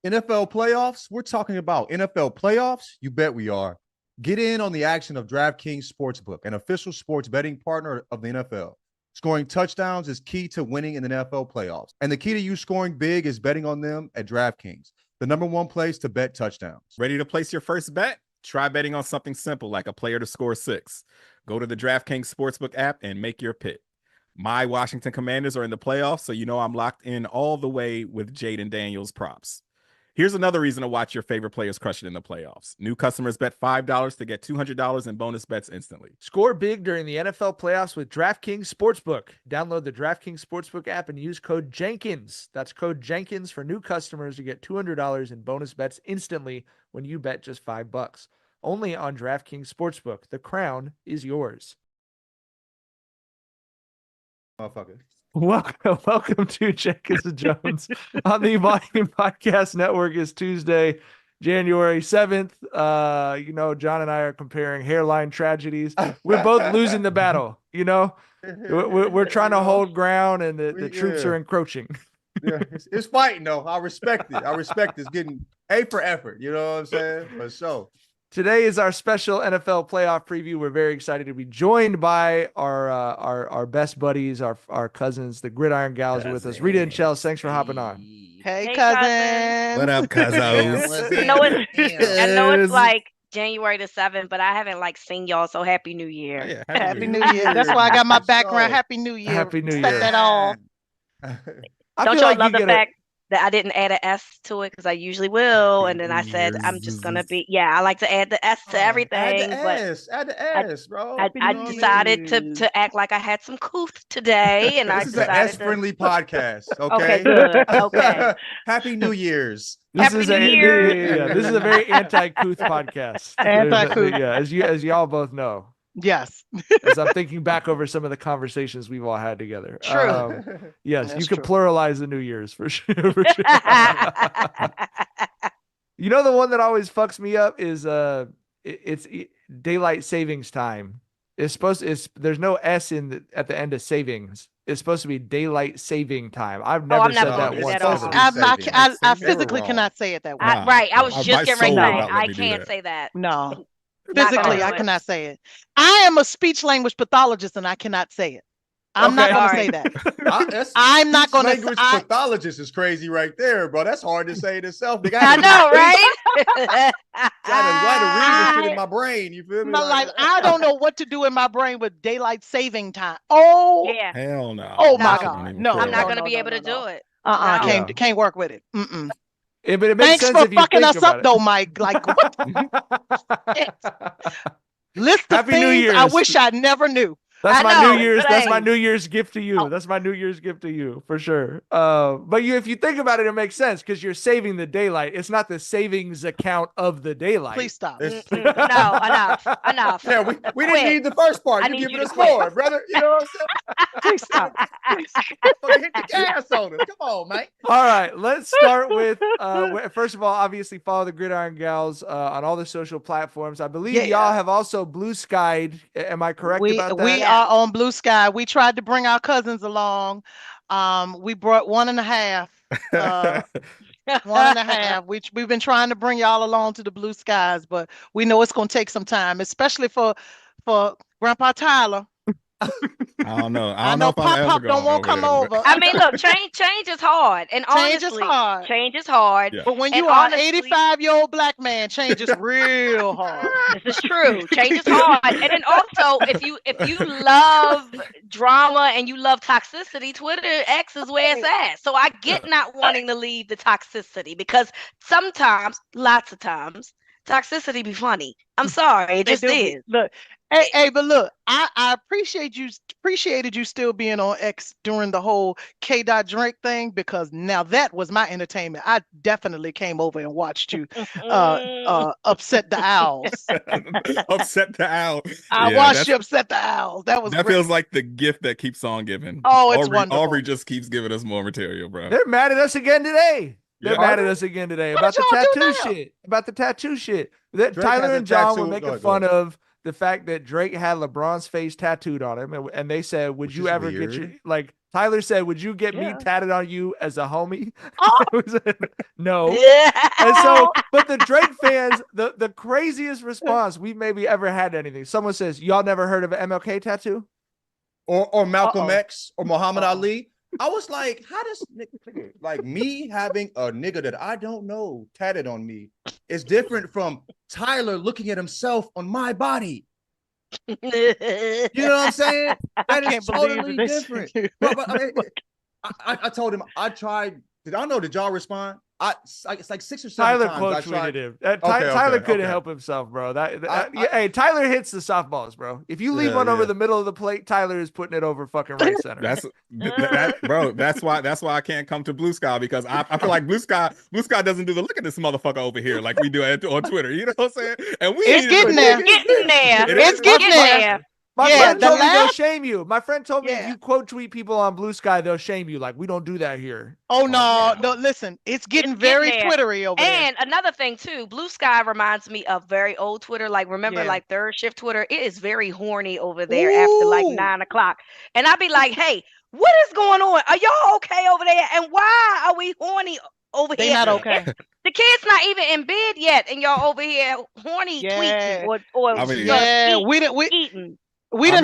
NFL playoffs? We're talking about NFL playoffs? You bet we are. Get in on the action of DraftKings Sportsbook, an official sports betting partner of the NFL. Scoring touchdowns is key to winning in the NFL playoffs. And the key to you scoring big is betting on them at DraftKings, the #1 place to bet touchdowns. Ready to place your first bet? Try betting on something simple like a player to score 6. Go to the DraftKings Sportsbook app and make your pick. My Washington Commanders are in the playoffs, so you know I'm locked in all the way with Jayden Daniels props. Here's another reason to watch your favorite players crush it in the playoffs. New customers bet $5 to get $200 in bonus bets instantly. Score big during the NFL playoffs with DraftKings Sportsbook. Download the DraftKings Sportsbook app and use code Jenkins. That's code Jenkins for new customers to get $200 in bonus bets instantly when you bet just $5. Only on DraftKings Sportsbook. The crown is yours. Motherfucker. Welcome to Jenkins and Jones on the Volume Podcast Network. It's Tuesday, January 7th. John and I are comparing hairline tragedies. We're both losing the battle, We're trying to hold ground, and the troops are encroaching. Yeah, it's fighting, though. I respect it. It's getting A for effort. You know what I'm saying? But so. Today is our special NFL playoff preview. We're very excited to be joined by our best buddies, our cousins, the Gridiron Gals, are with us. Rita and Chels, thanks for hopping on. Hey cousin. What up, cousins? I know it's like January the 7th, but I haven't seen y'all, so Happy New Year. Oh, yeah, Happy New Year. That's why I got my background. So, Happy New Year. Happy New Set Year. that all. like Don't y'all love you the fact that I didn't add an S to it, because I usually will, and then I said I'm just gonna be. Yeah, I like to add the S to everything. Add the S, bro. I decided to act like I had some couth today, and this is an S-friendly podcast. Okay, good. Okay. Happy New Year's. This Happy is New Year. This is a very anti-couth podcast. Anti-couth. Yeah, as y'all both know. Yes. As I'm thinking back over some of the conversations we've all had together. True. Yes, That's you can true. pluralize the New Year's for sure. The one that always fucks me up is it's daylight savings time. There's no S at the end of savings. It's supposed to be daylight saving time. I've never said that doing once. that at all. I physically cannot say it that way. Right. I was just getting ready to say I do can't that. say that. No, Not physically, gonna I do it. cannot say it. I am a speech language pathologist, and I cannot say it. I'm not going to say that. I'm not going to. Language pathologist is crazy right there, bro. That's hard to say it itself. I know, right? Trying to read this shit in my brain. You feel me? I don't know what to do in my brain with daylight saving time. Oh, Yeah. Hell no. Oh, my No. God. No, I'm not no, going to no, be no, able no, to no. do it. No. No. Can't work with it. Mm-mm. But it makes Thanks sense for if you fucking think us about up, it. though, Mike. Like, what? List of Happy New things Year's. I wish I never knew. That's I my know, New Year's. but That's hey. my New Year's gift to you. Oh. That's my New Year's gift to you for sure. But if you think about it, it makes sense because you're saving the daylight. It's not the savings account of the daylight. Please stop. No, enough. Yeah, we didn't Quit. need the first part. I You need giving you to us quit. more, brother. You know what I'm Please stop. saying? Hit the gas on it. Come on, man. All right, let's start with first of all, obviously follow the Gridiron Gals on all the social platforms. I believe y'all have also blue skied. Am I correct about that? We are on Blue Sky. We tried to bring our cousins along. We brought 1.5. 1.5. We've been trying to bring y'all along to the Blue Skies, but we know it's going to take some time, especially for Grandpa Tyler. I don't know. I know if I'm ever Pop going don't want to come there, over. I mean, look, change is hard, and Change is honestly, hard. change is hard. Yeah. But when And you are an honestly- 85-year-old black man, change is real hard. This is true. Change is hard, and then also, if you love drama and you love toxicity, Twitter X is where it's at. So I get not wanting to leave the toxicity, because sometimes, lots of times, toxicity be funny. I'm sorry, it just is. Look, hey, but look, I appreciated you still being on X during the whole K. Drake thing, because now that was my entertainment. I definitely came over and watched you upset the owls. Upset the owl. I watched you upset the owls. That was That great. feels like the gift that keeps on giving. Oh, it's Aubrey, wonderful. Aubrey just keeps giving us more material, bro. They're mad at us again today. They're Yeah. mad at us again today What about did the y'all do tattoo now? shit. About the tattoo shit. That Drake Tyler has a and John tattoo. were making Go fun ahead. of the fact that Drake had LeBron's face tattooed on him, and they said, "Would Which you is ever weird. get your like?" Tyler said, "Would you get me Yeah. tatted on you as a homie?" Oh. No. And Yeah. so, but the Drake fans, the craziest response we maybe ever had to anything. Someone says, "Y'all never heard of an MLK tattoo?" Or Malcolm Uh-oh. X or Muhammad Uh-oh. Ali. I was like, how does like me having a nigga that I don't know tatted on me is different from Tyler looking at himself on my body. You know what I'm saying? That is can't believe totally that different. this- But I mean, I told him I tried. Did y'all respond? It's like 6 or 7 Tyler times quote I tried. tweeted him. Okay, Tyler couldn't okay. help himself, bro. I- Hey, Tyler hits the softballs, bro. If you leave Yeah, one over yeah. the middle of the plate, Tyler is putting it over fucking right center. Bro. That's why I can't come to Blue Sky, because I feel like Blue Sky doesn't do the look at this motherfucker over here like we do on Twitter. You know what I'm saying? And we It's getting there. Getting there. It It's is. getting there. My Yeah, friend the told me they'll laugh- shame you. My friend told me if Yeah. you quote tweet people on Blue Sky, they'll shame you. Like, we don't do that here. Oh no, yeah. no! Listen, it's getting It's very getting there. Twittery over there. And another thing too, Blue Sky reminds me of very old Twitter. Like, remember, Yeah. like third shift Twitter? It is very horny over there after like Ooh. 9 o'clock. And I'd be like, hey, what is going on? Are y'all okay over there? And why are we horny over They here? not okay. The kid's not even in bed yet, and y'all over here horny Yeah. tweeting or I mean, Yeah, we eating.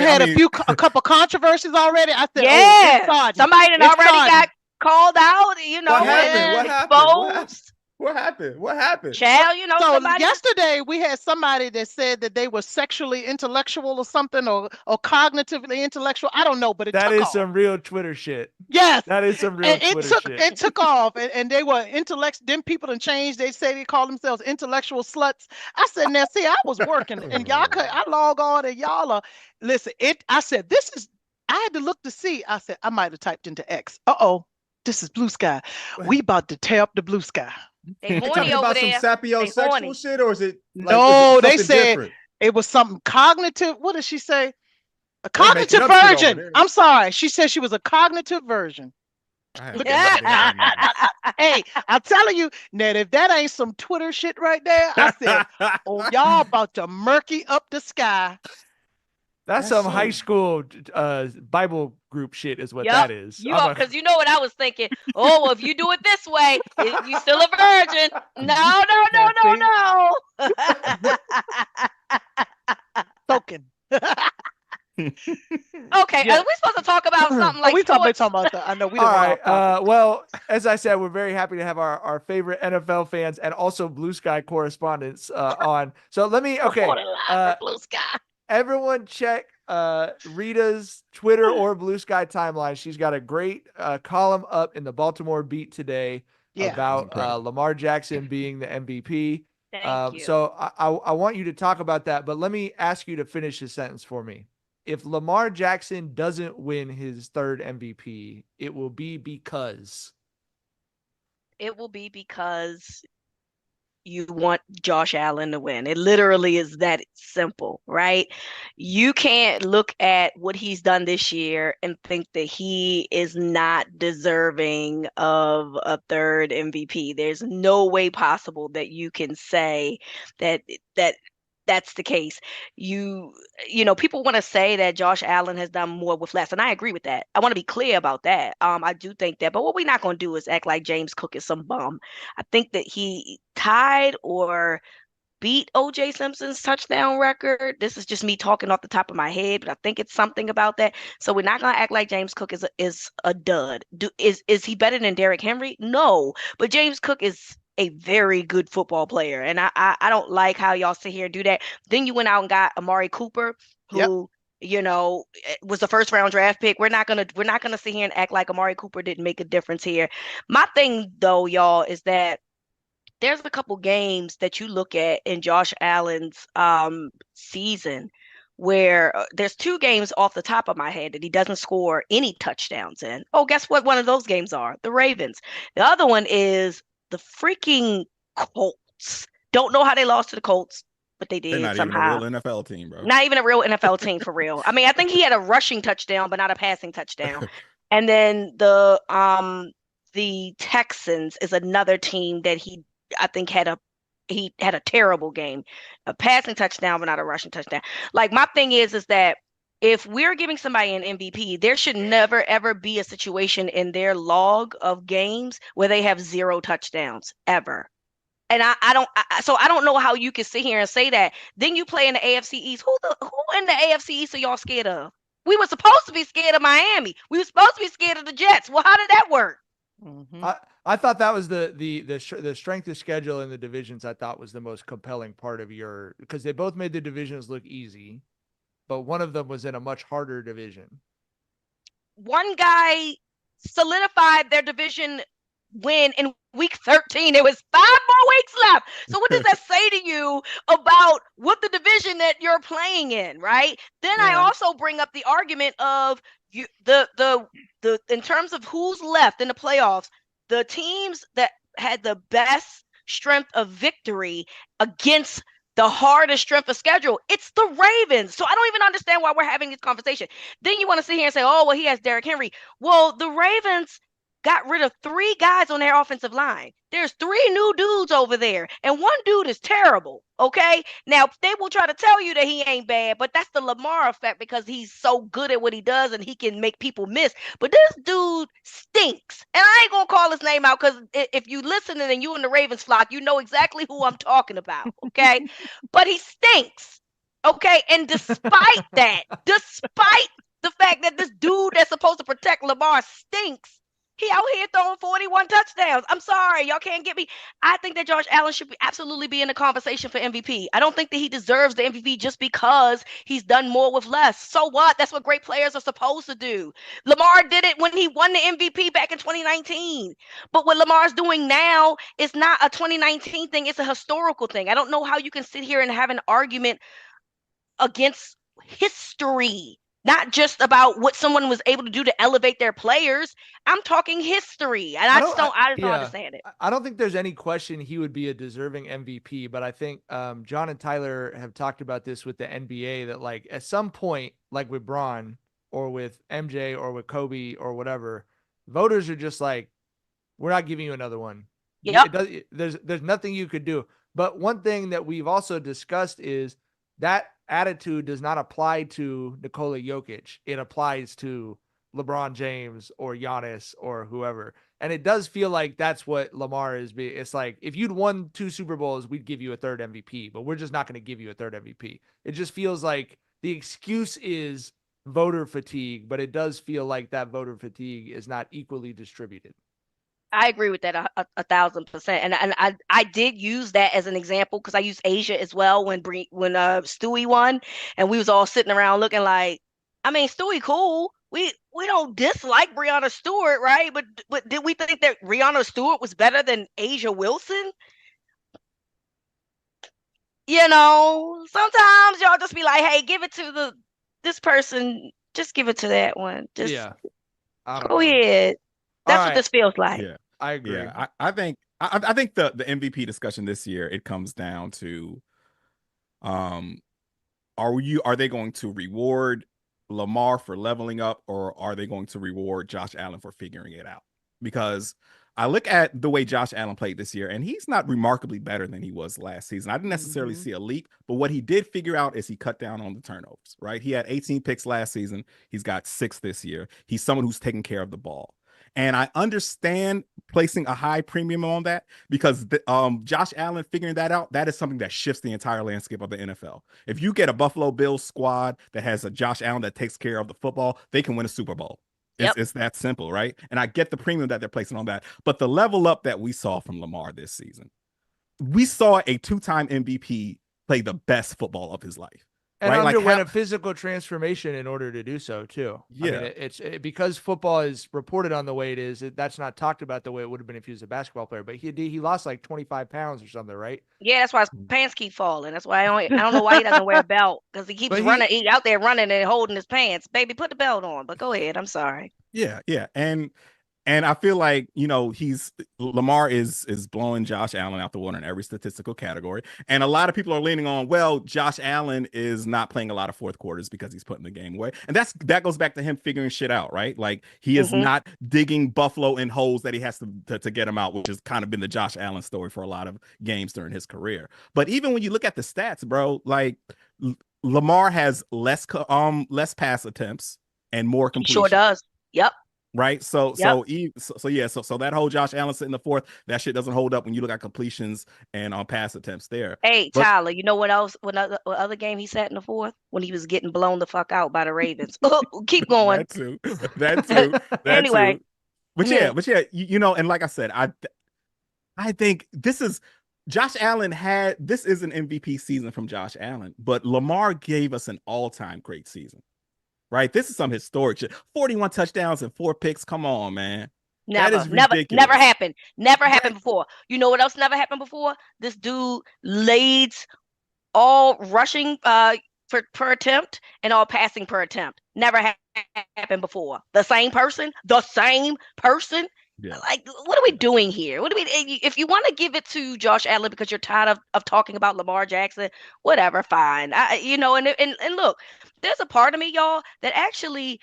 had I mean- a couple controversies already. I said, oh, Yeah, it's starting. somebody done It's already starting. got called out. You know, What happened? and What happened? What happened? exposed. What happened? What happened? Child, you know, So somebody. yesterday we had somebody that said that they were sexually intellectual or something, or cognitively intellectual. I don't know, but it That took is off. some real Twitter shit. Yes. That is some real And Twitter shit. it took off, and they were then people done changed. They say they call themselves intellectual sluts. I said, now see, I was working, and I log on, and y'all are listen. I said, this is. I had to look to see. I said, I might have typed into X. This is Blue Sky. We about to tear up the Blue Sky. They You horny talking over about some there. sapiosexual horny. shit, or is it like, No, is it they something said different? it was something cognitive. What did she say? A They're cognitive making up shit over version. there. I'm sorry. She said she was a cognitive version. Look at that. Hey, I'm telling you, Ned, if that ain't some Twitter shit right there, I said, oh, y'all about to murky up the sky. That's That's some high so- school Bible group shit is what Yup. that is. Because you know what I was thinking. Oh, well, if you do it this way, you still a virgin. No. Token. Okay, Yeah. are we supposed to talk about something like we talking sports? about that. I know we All don't right. Well, as I said, we're very happy to have our favorite NFL fans and also Blue Sky correspondents on. So let me, Blue Sky. everyone check Rita's Twitter or Blue Sky timeline. She's got a great column up in the Baltimore Beat today about Incredible. Lamar Jackson being the MVP. Thank you. So I want you to talk about that, but let me ask you to finish the sentence for me. If Lamar Jackson doesn't win his third MVP, it will be because. It will be because you want Josh Allen to win. It literally is that simple, right? You can't look at what he's done this year and think that he is not deserving of a third MVP. There's no way possible that you can say that that's the case. You know, people want to say that Josh Allen has done more with less, and I agree with that. I want to be clear about that. I do think that, but what we're not going to do is act like James Cook is some bum. I think that he tied or beat O.J. Simpson's touchdown record. This is just me talking off the top of my head, but I think it's something about that. So we're not going to act like James Cook is a dud. Is he better than Derrick Henry? No, but James Cook is a very good football player, and I don't like how y'all sit here and do that. Then you went out and got Amari Cooper, who you know was the first round draft pick. We're not gonna sit here and act like Amari Cooper didn't make a difference here. My thing though, y'all, is that there's a couple games that you look at in Josh Allen's season where there's 2 games off the top of my head that he doesn't score any touchdowns in. Oh, guess what? One of those games are the Ravens. The other one is the freaking Colts. Don't know how they lost to the Colts, but they did They're not somehow. even a real NFL team, bro. Not even a real NFL team for real. I mean, I think he had a rushing touchdown, but not a passing touchdown. And then the Texans is another team that he, I think, had he had a terrible game, a passing touchdown, but not a rushing touchdown. Like my thing is that if we're giving somebody an MVP, there should never ever be a situation in their log of games where they have 0 touchdowns ever. And I don't know how you can sit here and say that. Then you play in the AFC East. Who in the AFC East are y'all scared of? We were supposed to be scared of Miami. We were supposed to be scared of the Jets. Well, how did that work? Mm-hmm. I thought that was the strength of schedule in the divisions. I thought was the most compelling part of because they both made the divisions look easy, but one of them was in a much harder division. One guy solidified their division win in week 13. There was 5 more weeks left. So what does that say to you about what the division that you're playing in, right? Then I also bring up the argument of the in terms of who's left in the playoffs, the teams that had the best strength of victory against the hardest strength of schedule, it's the Ravens. So I don't even understand why we're having this conversation. Then you want to sit here and say, oh, well, he has Derrick Henry. Well, the Ravens got rid of 3 guys on their offensive line. There's 3 new dudes over there, and one dude is terrible, okay? Now, they will try to tell you that he ain't bad, but that's the Lamar effect because he's so good at what he does and he can make people miss. But this dude stinks. And I ain't going to call his name out because if you listening and you in the Ravens flock, you know exactly who I'm talking about, okay? But he stinks, okay? And despite that, despite the fact that this dude that's supposed to protect Lamar stinks, he out here throwing 41 touchdowns. I'm sorry, y'all can't get me. I think that Josh Allen should absolutely be in the conversation for MVP. I don't think that he deserves the MVP just because he's done more with less. So what? That's what great players are supposed to do. Lamar did it when he won the MVP back in 2019. But what Lamar's doing now is not a 2019 thing. It's a historical thing. I don't know how you can sit here and have an argument against history. Not just about what someone was able to do to elevate their players. I'm talking history, and I just don't understand it. I don't think there's any question he would be a deserving MVP, but I think John and Tyler have talked about this with the NBA that like at some point, like with Bron or with MJ or with Kobe or whatever, voters are just like, we're not giving you another one. Yep. There's nothing you could do. But one thing that we've also discussed is that attitude does not apply to Nikola Jokic. It applies to LeBron James or Jonez or whoever. And it does feel like that's what Lamar is. It's like, if you'd won 2 Super Bowls, we'd give you a 3rd MVP, but we're just not going to give you a 3rd MVP. It just feels like the excuse is voter fatigue, but it does feel like that voter fatigue is not equally distributed. I agree with that 1,000%. And I did use that as an example because I used Asia as well when Stewie won, and we was all sitting around looking like, I mean, Stewie cool. We don't dislike Breonna Stewart, right? But did we think that Breonna Stewart was better than Asia Wilson? You know, sometimes y'all just be like, hey, give it to this person. Just give it to that one. Just go ahead. That's what this feels like. Yeah, I agree. Yeah, I think the MVP discussion this year, it comes down to, are they going to reward Lamar for leveling up, or are they going to reward Josh Allen for figuring it out? Because I look at the way Josh Allen played this year, and he's not remarkably better than he was last season. I didn't necessarily see a leap, but what he did figure out is he cut down on the turnovers, right? He had 18 picks last season. He's got 6 this year. He's someone who's taking care of the ball. And I understand placing a high premium on that because Josh Allen figuring that out, that is something that shifts the entire landscape of the NFL. If you get a Buffalo Bills squad that has a Josh Allen that takes care of the football, they can win a Super Bowl. It's that simple, right? And I get the premium that they're placing on that. But the level up that we saw from Lamar this season, we saw a 2-time MVP play the best football of his life. And right? underwent a physical transformation in order to do so too. Yeah, I mean, it's because football is reported on the way it is. That's not talked about the way it would have been if he was a basketball player. But he lost like 25 pounds or something, right? Yeah, that's why his pants keep falling. That's why I don't know why he doesn't wear a belt, because he keeps running. He's out there running and holding his pants. Baby, put the belt on. But go ahead. I'm sorry. Yeah, and And I feel like, Lamar is blowing Josh Allen out the water in every statistical category. And a lot of people are leaning on, well, Josh Allen is not playing a lot of fourth quarters because he's putting the game away. And that goes back to him figuring shit out, right? Like he is not digging Buffalo in holes that he has to get him out, which has kind of been the Josh Allen story for a lot of games during his career. But even when you look at the stats, bro, like Lamar has less pass attempts and more completions. He sure does. Yep. Right. So that whole Josh Allen sitting in the fourth, that shit doesn't hold up when you look at completions and on pass attempts there. Hey, Tyler, you know what else? What other game he sat in the fourth? When he was getting blown the fuck out by the Ravens. Keep going. That too. Anyway. But yeah, and like I said, I think this is Josh Allen this is an MVP season from Josh Allen, but Lamar gave us an all-time great season. Right, this is some historic shit. 41 touchdowns and 4 picks. Come on, man. That is ridiculous. Never happened. Never happened before. You know what else never happened before? This dude leads all rushing per attempt and all passing per attempt. Never happened before. The same person. Yeah. Like, what are we doing here? If you want to give it to Josh Allen because you're tired of talking about Lamar Jackson, whatever, fine. And look, there's a part of me, y'all, that actually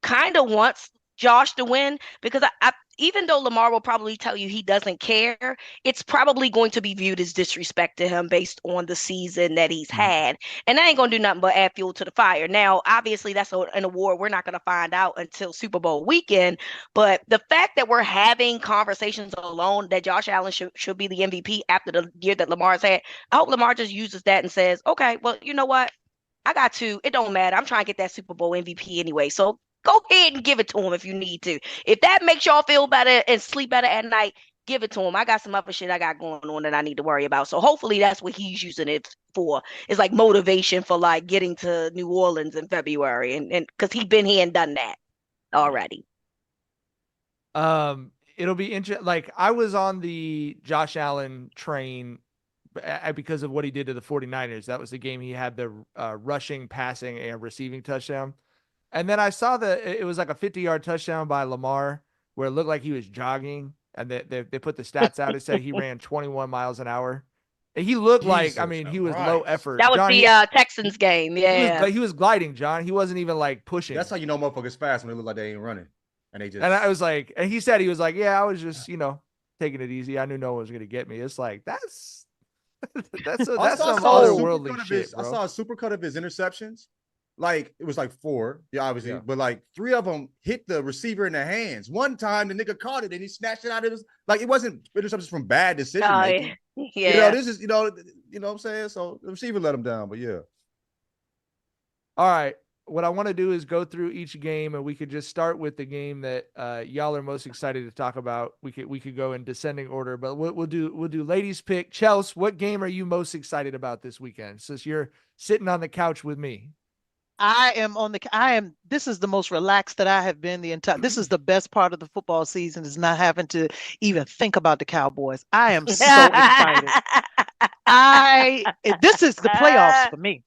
kind of wants Josh to win because I even though Lamar will probably tell you he doesn't care, it's probably going to be viewed as disrespect to him based on the season that he's had. And that ain't going to do nothing but add fuel to the fire. Now, obviously, that's an award we're not going to find out until Super Bowl weekend. But the fact that we're having conversations alone that Josh Allen should be the MVP after the year that Lamar's had, I hope Lamar just uses that and says, okay, well, you know what? I got to. It don't matter. I'm trying to get that Super Bowl MVP anyway. So go ahead and give it to him if you need to. If that makes y'all feel better and sleep better at night, give it to him. I got some other shit I got going on that I need to worry about. So hopefully that's what he's using it for. It's like motivation for like getting to New Orleans in February. And because he's been here and done that already. It'll be interesting. Like I was on the Josh Allen train because of what he did to the 49ers. That was the game he had the rushing, passing, and receiving touchdown. And then I saw that it was like a 50-yard touchdown by Lamar where it looked like he was jogging. And they put the stats out. It said he ran 21 miles an hour. And he looked he was low effort. That was John, the Texans game. Yeah. He was gliding, John. He wasn't even like pushing. That's how you know motherfuckers fast when they look like they ain't running. And they just. And I was like, and he said, yeah, I was just, taking it easy. I knew no one was going to get me. It's like, that's some otherworldly shit, bro. I saw a supercut of his interceptions. Like it was like 4, obviously, but like 3 of them hit the receiver in the hands. One time the nigga caught it and he snatched it out of his, like it wasn't interceptions from bad decision making. Yeah. This is what I'm saying. So the receiver let him down, but yeah. All right. What I want to do is go through each game, and we could just start with the game that y'all are most excited to talk about. We could go in descending order, but we'll do ladies pick. Chelsea, what game are you most excited about this weekend? Since you're sitting on the couch with me. This is the most relaxed that I have been this is the best part of the football season, is not having to even think about the Cowboys. I am so excited. This is the playoffs for me.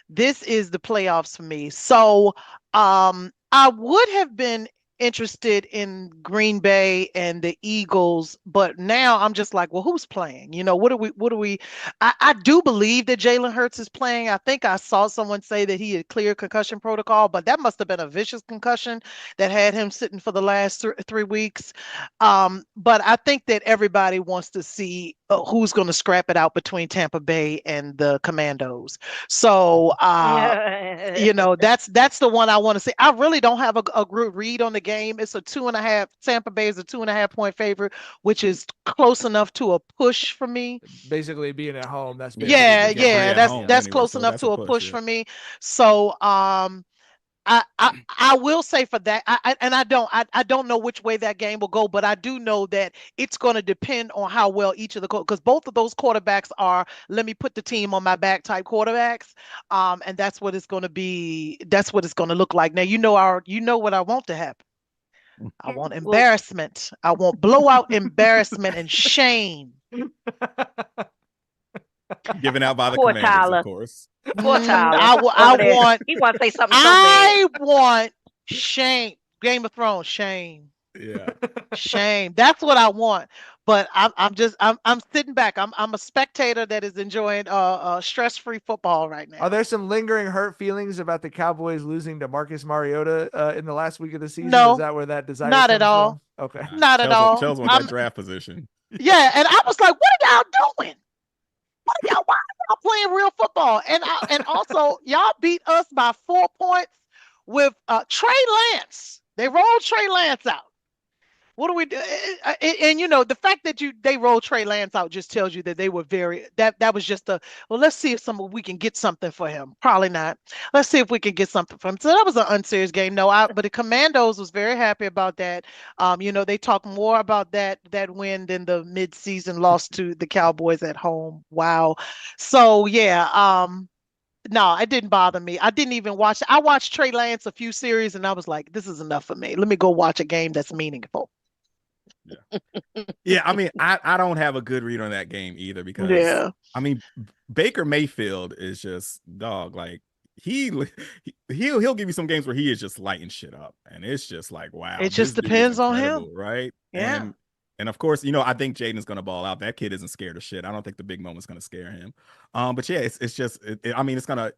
This is the playoffs for me. So, I would have been interested in Green Bay and the Eagles, but now I'm just like, well, who's playing? What are we? I do believe that Jalen Hurts is playing. I think I saw someone say that he had cleared concussion protocol, but that must have been a vicious concussion that had him sitting for the last 3 weeks. But I think that everybody wants to see who's going to scrap it out between Tampa Bay and the Commandos. So, that's the one I want to see. I really don't have a good read on the game. It's a 2.5. Tampa Bay is a 2.5 point favorite, which is close enough to a push for me. Basically being at home. That's that's close enough to a push for me. So, I will say for that, I don't know which way that game will go, but I do know that it's going to depend on how well each of because both of those quarterbacks are, let me put the team on my back type quarterbacks. And that's what it's going to be. That's what it's going to look like. Now, you know what I want to happen. I want embarrassment. I want blowout embarrassment and shame. Given out by the Commanders, Tyler. Of course. Poor Tyler. I He want to say something. I want shame. Game of Thrones, shame. Yeah. Shame. That's what I want. But I'm sitting back. I'm a spectator that is enjoying stress-free football right now. Are there some lingering hurt feelings about the Cowboys losing to Marcus Mariota in the last week of the season? No, Is that where that desire not comes at all. from? Okay. Not at all. Tells on that draft position. Yeah, and I was like, what are y'all doing? Why are y'all playing real football? And also y'all beat us by 4 points with Trey Lance. They rolled Trey Lance out. What do we do? And you know, the fact that they rolled Trey Lance out just tells you that they were that was just let's see if we can get something for him. Probably not. Let's see if we can get something for him. So that was an unserious game. But the Commandos was very happy about that. You know, they talk more about that win than the midseason loss to the Cowboys at home. Wow. So yeah, no, it didn't bother me. I didn't even watch. I watched Trey Lance a few series and I was like, this is enough for me. Let me go watch a game that's meaningful. Yeah, I mean, I don't have a good read on that game either because I mean, Baker Mayfield is just dog. Like he'll give you some games where he is just lighting shit up, and it's just like wow. It just depends on him, right? Yeah. And of course, you know, I think Jayden's gonna ball out. That kid isn't scared of shit. I don't think the big moment's gonna scare him. But yeah, it's just I mean, it's gonna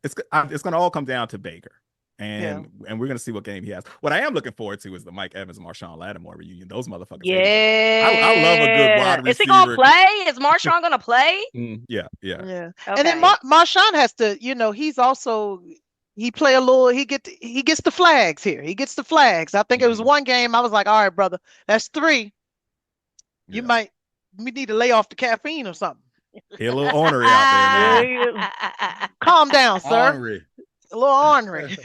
all come down to Baker. And we're gonna see what game he has. What I am looking forward to is the Mike Evans, Marshawn Lattimore reunion. Those motherfuckers. Yeah, I love a good wide receiver. Is he gonna play? Is Marshawn gonna play? Yeah. Okay. And then Marshawn has to, you know, he play a little. He gets the flags here. He gets the flags. I think it was one game. I was like, all right, brother, that's 3. We need to lay off the caffeine or something. He a little ornery out there, man. Calm down, sir. Ornery. A little ornery.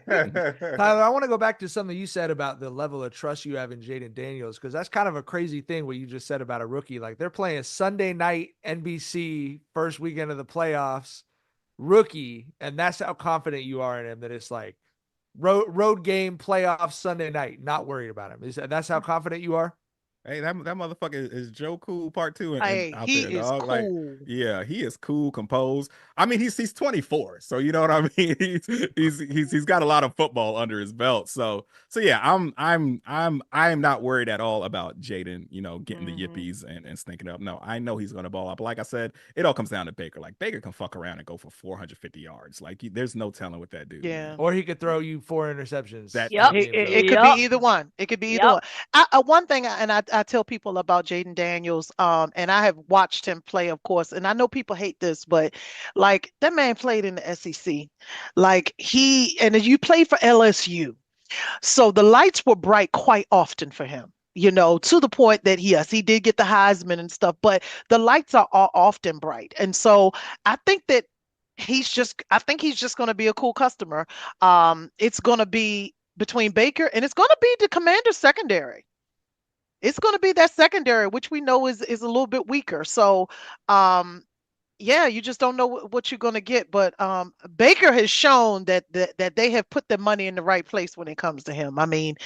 Tyler, I want to go back to something you said about the level of trust you have in Jayden Daniels, because that's kind of a crazy thing what you just said about a rookie. Like they're playing a Sunday night NBC first weekend of the playoffs rookie, and that's how confident you are in him, that it's like road game playoff Sunday night, not worried about him. That's how confident you are? Hey, that motherfucker is Joe Cool Part 2 out he there, is dog. cool. Like, yeah, he is cool, composed. I mean, he's 24, so you know what I mean. He's got a lot of football under his belt. So yeah, I'm not worried at all about Jayden, you know, getting the yippies and stinking up. No, I know he's gonna ball up. Like I said, it all comes down to Baker. Like Baker can fuck around and go for 450 yards. Like there's no telling what that dude. Yeah. Or he could throw you 4 interceptions. It could be either one. It could be either one. One thing, and I tell people about Jayden Daniels, and I have watched him play, of course, and I know people hate this, but like that man played in the SEC. Like and you played for LSU. So the lights were bright quite often for him, you know, to the point that he did get the Heisman and stuff, but the lights are often bright. And so I think that he's just going to be a cool customer. It's going to be between Baker and it's going to be the Commanders secondary. It's going to be that secondary, which we know is a little bit weaker. So, you just don't know what you're going to get. But Baker has shown that they have put their money in the right place when it comes to him. I mean,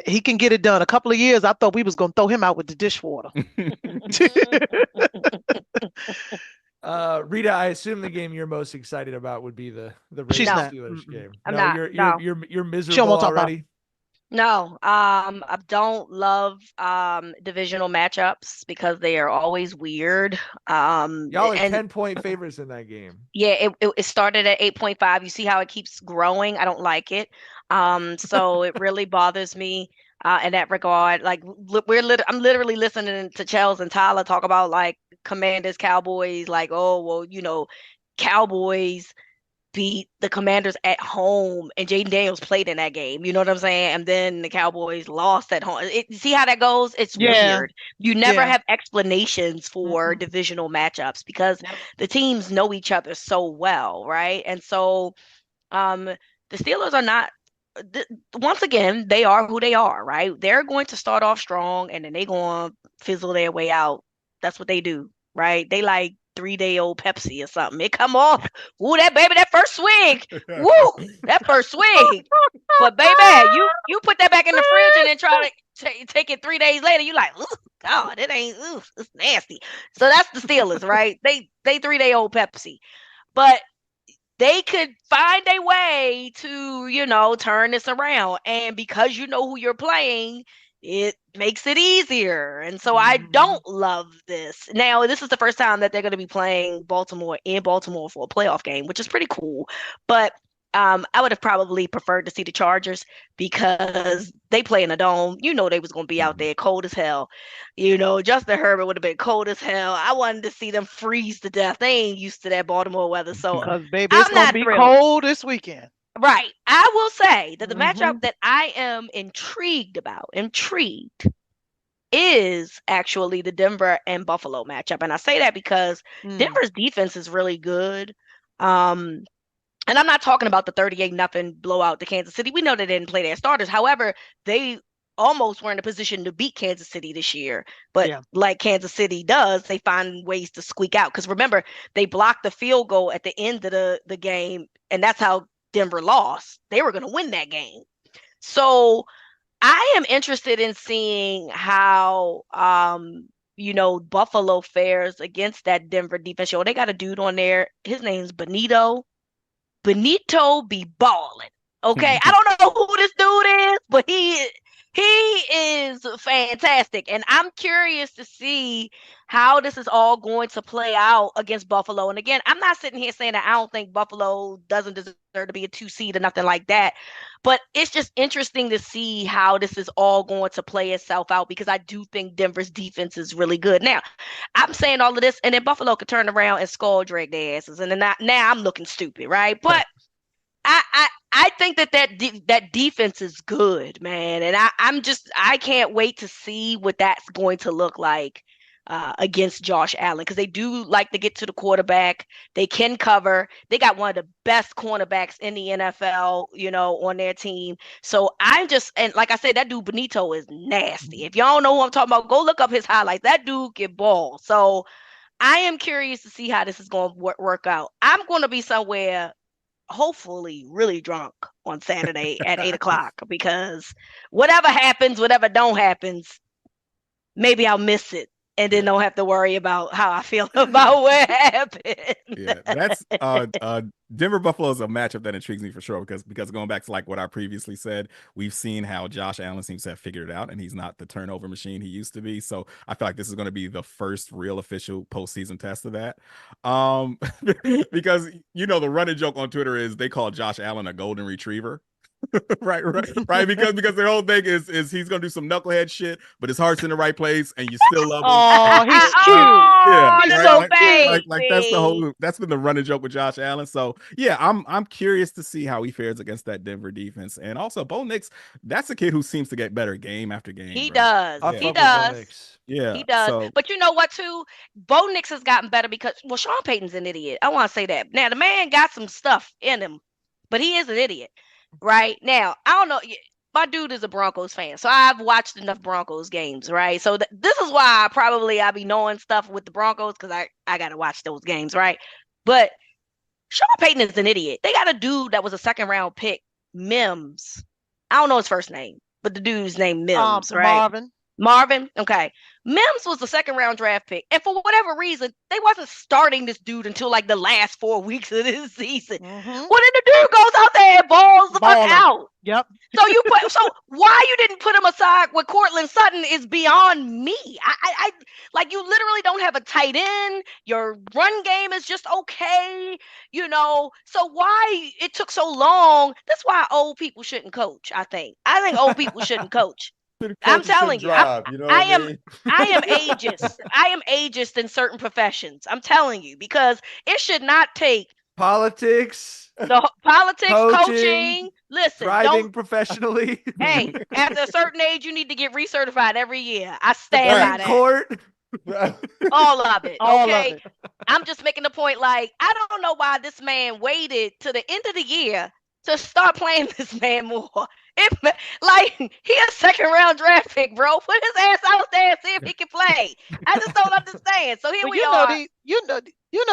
he can get it done. A couple of years, I thought we was going to throw him out with the dishwater. Rita, I assume the game you're most excited about would be the Ravens Steelers game. I'm not. You're miserable already. No, I don't love divisional matchups because they are always weird. Y'all are 10-point favorites in that game. Yeah, it started at 8.5. You see how it keeps growing? I don't like it. So it really bothers me in that regard. Like I'm literally listening to Chels and Tyler talk about like Commanders, Cowboys, like, oh, well, you know, Cowboys beat the Commanders at home and Jayden Daniels played in that game. You know what I'm saying? And then the Cowboys lost at home. See how that goes? It's weird. You never have explanations for divisional matchups because the teams know each other so well, right? And so the Steelers are not, once again, they are who they are, right? They're going to start off strong and then they're going to fizzle their way out. That's what they do, right? They like 3-day-old Pepsi or something. It come off. Ooh, that first swing. Woo, that first swing. But baby, you put that back in the fridge and then try to take it 3 days later. You like, ooh, God, it's nasty. So that's the Steelers, right? They 3-day-old Pepsi. But they could find a way to, you know, turn this around. And because you know who you're playing, it makes it easier. And so I don't love this. Now, this is the first time that they're going to be playing Baltimore in Baltimore for a playoff game, which is pretty cool. But I would have probably preferred to see the Chargers because they play in a dome. You know they was going to be out there cold as hell. You know, Justin Herbert would have been cold as hell. I wanted to see them freeze to death. They ain't used to that Baltimore weather. So because baby, it's going to be cold this weekend. Right. I will say that the matchup that I am intrigued is actually the Denver and Buffalo matchup. And I say that because Denver's defense is really good. And I'm not talking about the 38-0 blowout to Kansas City. We know they didn't play their starters. However, they almost were in a position to beat Kansas City this year. But like Kansas City does, they find ways to squeak out. Because remember, they blocked the field goal at the end of the game, and that's how Denver lost. They were going to win that game. So I am interested in seeing how Buffalo fares against that Denver defense. They got a dude on there. His name's Benito be balling. Okay. I don't know who this dude is, but he is fantastic. And I'm curious to see how this is all going to play out against Buffalo. And again, I'm not sitting here saying that I don't think Buffalo doesn't deserve to be a 2 seed or nothing like that. But it's just interesting to see how this is all going to play itself out, because I do think Denver's defense is really good. Now, I'm saying all of this, and then Buffalo could turn around and skull drag their asses. And then now I'm looking stupid, right? But I think that defense is good, man. And I can't wait to see what that's going to look like against Josh Allen, because they do like to get to the quarterback. They can cover. They got one of the best cornerbacks in the NFL, on their team. So and like I said, that dude Benito is nasty. If y'all don't know who I'm talking about, go look up his highlights. That dude can ball. So I am curious to see how this is going to work out. I'm going to be somewhere hopefully really drunk on Saturday at 8:00, because whatever happens, whatever don't happens, maybe I'll miss it and then don't have to worry about how I feel about what happened. Yeah, that's Denver Buffalo is a matchup that intrigues me for sure, because going back to like what I previously said, we've seen how Josh Allen seems to have figured it out, and he's not the turnover machine he used to be. So I feel like this is going to be the first real official postseason test of that. Because the running joke on Twitter is they call Josh Allen a golden retriever. right because their whole thing is he's gonna do some knucklehead shit, but his heart's in the right place and you still love him. Oh, he's cute. Yeah, he's so cute. Like that's been the running joke with Josh Allen. So yeah, I'm curious to see how he fares against that Denver defense. And also Bo Nix, that's a kid who seems to get better game after game. He does. Yeah. He does. Yeah, he does. So, but you know what too? Bo Nix has gotten better because Sean Payton's an idiot. I want to say that. Now the man got some stuff in him, but he is an idiot. Right now, I don't know. My dude is a Broncos fan, so I've watched enough Broncos games, right? So this is why I be knowing stuff with the Broncos, because I got to watch those games, right? But Sean Payton is an idiot. They got a dude that was a second-round pick, Mims. I don't know his first name, but the dude's named Mims, right? Marvin. Okay. Mims was the second-round draft pick. And for whatever reason, they wasn't starting this dude until like the last 4 weeks of this season. Well, then the dude goes out there and balls the fuck out. Yep. So why you didn't put him aside with Cortland Sutton is beyond me. I like, you literally don't have a tight end. Your run game is just okay, So why it took so long? That's why old people shouldn't coach, I think. Old people shouldn't coach. I'm telling you, I am ageist. I am ageist in certain professions. I'm telling you, because it should not take politics, coaching. Listen, driving professionally. Hey, after a certain age, you need to get recertified every year. I stand by that. Court. All of it. All okay. of it. I'm just making the point. Like, I don't know why this man waited to the end of the year to start playing this man more. He a second-round draft pick, bro. Put his ass out there and see if he can play. I just don't understand. So here we are.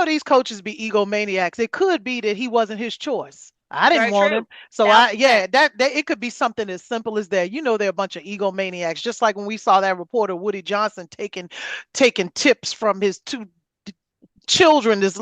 These coaches be egomaniacs. It could be that he wasn't his choice. I didn't want him. So it could be something as simple as that. They're a bunch of egomaniacs. Just like when we saw that reporter Woody Johnson taking tips from his two children is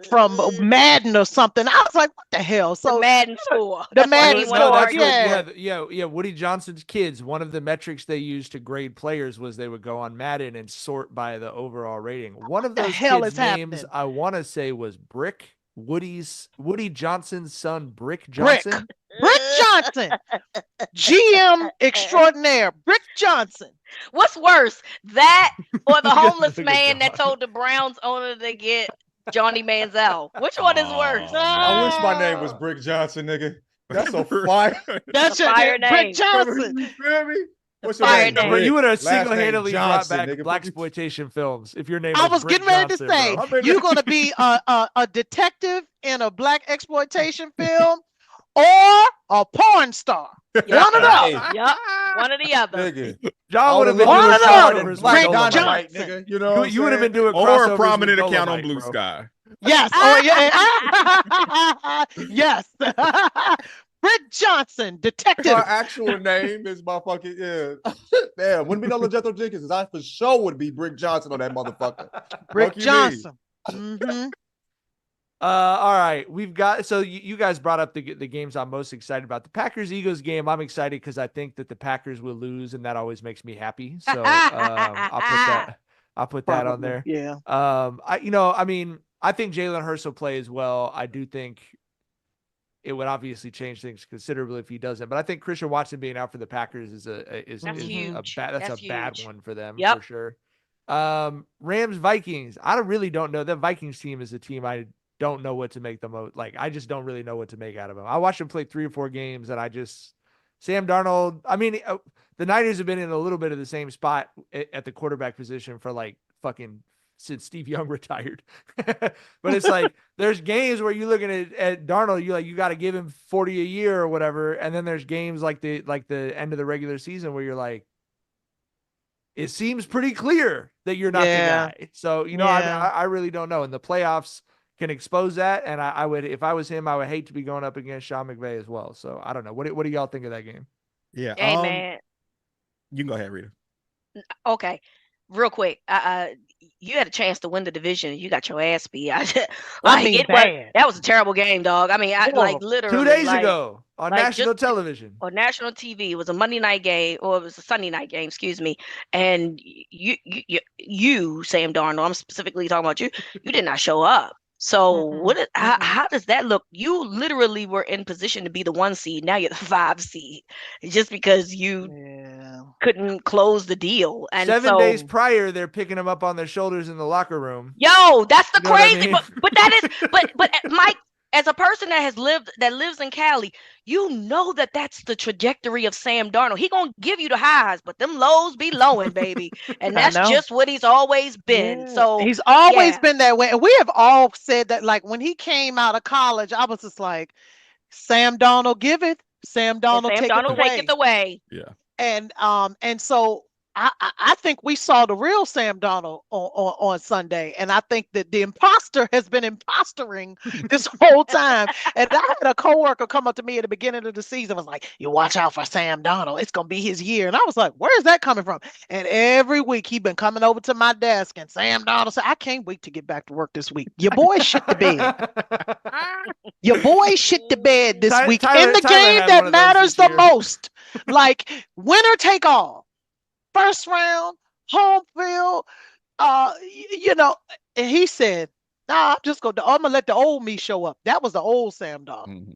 from Madden or something. I was like, what the hell? The So Madden score. the That's what Madden he score, wanted to that's argue. yeah. yeah. Woody Johnson's kids, one of the metrics they used to grade players was they would go on Madden and sort by the overall rating. One of the those hell kids' is names happening? I want to say was Brick. Woody Johnson's son, Brick Brick. Johnson. Brick Johnson, GM extraordinaire, Brick Johnson. What's worse, that or the homeless Look at man that John. told the Browns owner to get Johnny Manziel? Which one is worse? I wish my name was Brick Johnson, nigga. That's a fire. That's A fire your name. Brick Johnson. You feel me? What's Fire your name? name. Bro, you would have Last name single-handedly Johnson, brought back nigga. black exploitation films if your name I was was Brick getting ready Johnson, to say, bro. you're going to be a detective in a black exploitation film or a porn star. Yep. One of those. Yep. One or the other. Nigga. John would have been One doing of those. crossovers Black with Brick Dolomite. Dynamite, Johnson. nigga. You know, You would have been doing Or crossovers a prominent with account on Dolomite, Blue bro. Sky. Yes. Oh, yeah. Yes. Brick Johnson, detective. my actual name is my fucking Damn, wouldn't be no LaJethro Jenkins. I for sure would be Brick Johnson on that motherfucker. Brick Fuck you Johnson. Mm-hmm. All right, we've got so you guys brought up the games I'm most excited about. The Packers-Eagles game, I'm excited because I think that the Packers will lose, and that always makes me happy. So I'll put that on there. Yeah. I think Jalen Hurts will play as well. I do think it would obviously change things considerably if he doesn't, but I think Christian Watson being out for the Packers is huge. That's a bad huge. one for them Yep. for sure. Rams Vikings. I really don't know. That Vikings team is a team I don't know what to make them of. Like, I just don't really know what to make out of them. I watched them play 3 or 4 games, and Sam Darnold. I mean, the Niners have been in a little bit of the same spot at the quarterback position for like fucking since Steve Young retired. But it's like there's games where you're looking at Darnold, you got to give him 40 a year or whatever, and then there's games like the end of the regular season where you're like, it seems pretty clear that you're not the guy. So I really don't know. And the playoffs can expose that, and I would, if I was him, I would hate to be going up against Sean McVay as well. So I don't know. What do y'all think of that game? Yeah. Hey, man. You can go ahead, Rita. Okay. Real quick. You had a chance to win the division. You got your ass beat. That was a terrible game, dog. I mean, literally 2 days ago on national television. On national TV. It was a Monday night game, or it was a Sunday night game, excuse me. And you, Sam Darnold, I'm specifically talking about you, you did not show up. So how does that look? You literally were in position to be the 1 seed. Now you're the 5 seed, just because you couldn't close the deal. And 7 days prior, they're picking him up on their shoulders in the locker room. Yo, that's the crazy. I mean? But that is, but Mike, as a person that lives in Cali, you know that's the trajectory of Sam Darnold. He gonna give you the highs, but them lows be lowing, baby. And that's just what he's always been. Yeah. So he's always been that way. And we have all said that, like, when he came out of college, I was just like, Sam Darnold give it, Sam Darnold take it away. Yeah. And so I think we saw the real Sam Darnold on Sunday, and I think that the imposter has been impostering this whole time. And I had a coworker come up to me at the beginning of the season, was like, "You watch out for Sam Darnold; it's gonna be his year." And I was like, "Where is that coming from?" And every week he's been coming over to my desk, and Sam Darnold said, "I can't wait to get back to work this week. Your boy shit the bed. Your boy shit the bed this week in the game that matters the most. Like, winner take all." First round, home field, and he said, "Nah, I'm gonna let the old me show up." That was the old Sam Darnold. Mm-hmm.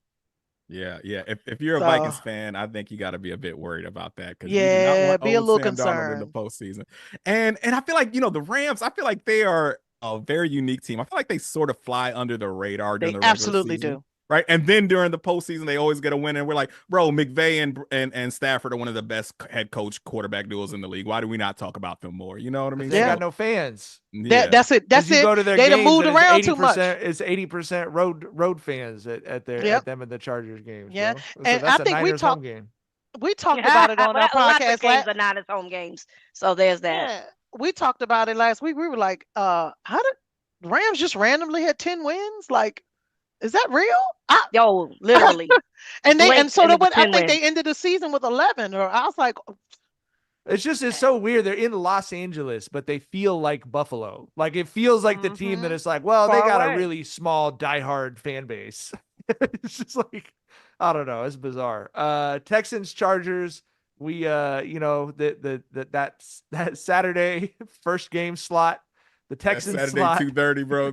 Yeah. If you're a Vikings fan, I think you got to be a bit worried about that. Be a little concerned in the postseason. And I feel like the Rams. I feel like they are a very unique team. I feel like they sort of fly under the radar. They absolutely do. Right. And then during the postseason, they always get a win. And we're like, bro, McVay and Stafford are one of the best head coach quarterback duos in the league. Why do we not talk about them more? You know what I mean? They got no fans. Yeah. That's it. You go to their they games, moved around too much. It's 80% road fans at them in the Chargers games. Yeah. Bro. So and that's I think a Niners home game. We talked about it on our podcast. A lot of games are not his home games. So there's that. Yeah. We talked about it last week. We were like, how did the Rams just randomly had 10 wins? Like, is that real? Yo, literally. I think they ended the season with 11. Or I was like, It's so weird. They're in Los Angeles, but they feel like Buffalo. Like it feels like the team that it's like, well, they Far got a away. really small diehard fan base. It's just like, I don't know. It's bizarre. Texans, Chargers. We that Saturday first game slot. The Texans Saturday slot. 2:30, bro.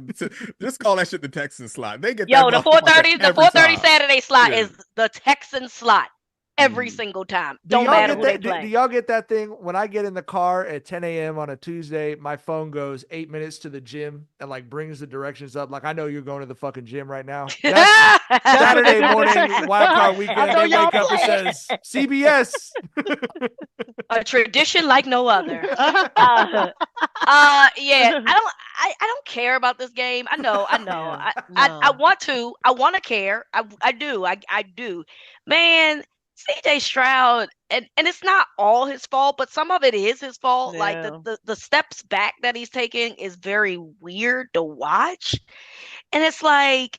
Just call that shit the Texans slot. They get Yo, that the motherfucker 4:30 every time. Saturday slot Yeah. is the Texan slot every Mm. single time. Do Don't y'all matter get who they that? play. Do y'all get that thing when I get in the car at 10 a.m. on a Tuesday? My phone goes 8 minutes to the gym and like brings the directions up. Like I know you're going to the fucking gym right now. That's Saturday morning wild card weekend. I know They y'all wake up and play. says CBS. A tradition like no other. Yeah, I don't care about this game. I know. Yeah, I no. want to care. I do. Man, CJ Stroud, and it's not all his fault, but some of it is his fault. Like Yeah. the steps back that he's taking is very weird to watch. And it's like,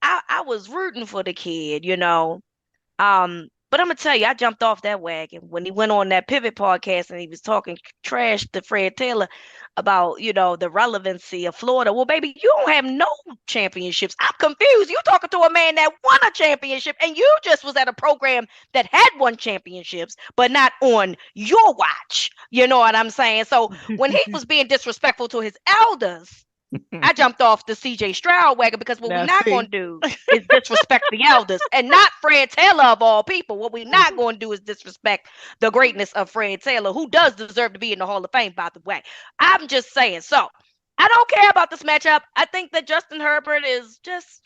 I was rooting for the kid, but I'm gonna tell you, I jumped off that wagon when he went on that Pivot podcast and he was talking trash to Fred Taylor about, the relevancy of Florida. Well, baby, you don't have no championships. I'm confused. You talking to a man that won a championship and you just was at a program that had won championships, but not on your watch. You know what I'm saying? So when he was being disrespectful to his elders, I jumped off the CJ Stroud wagon because what Now, we're not see. going to do is disrespect the elders and not Fred Taylor of all people. What we're not going to do is disrespect the greatness of Fred Taylor, who does deserve to be in the Hall of Fame, by the way. I'm just saying. So I don't care about this matchup. I think that Justin Herbert is just,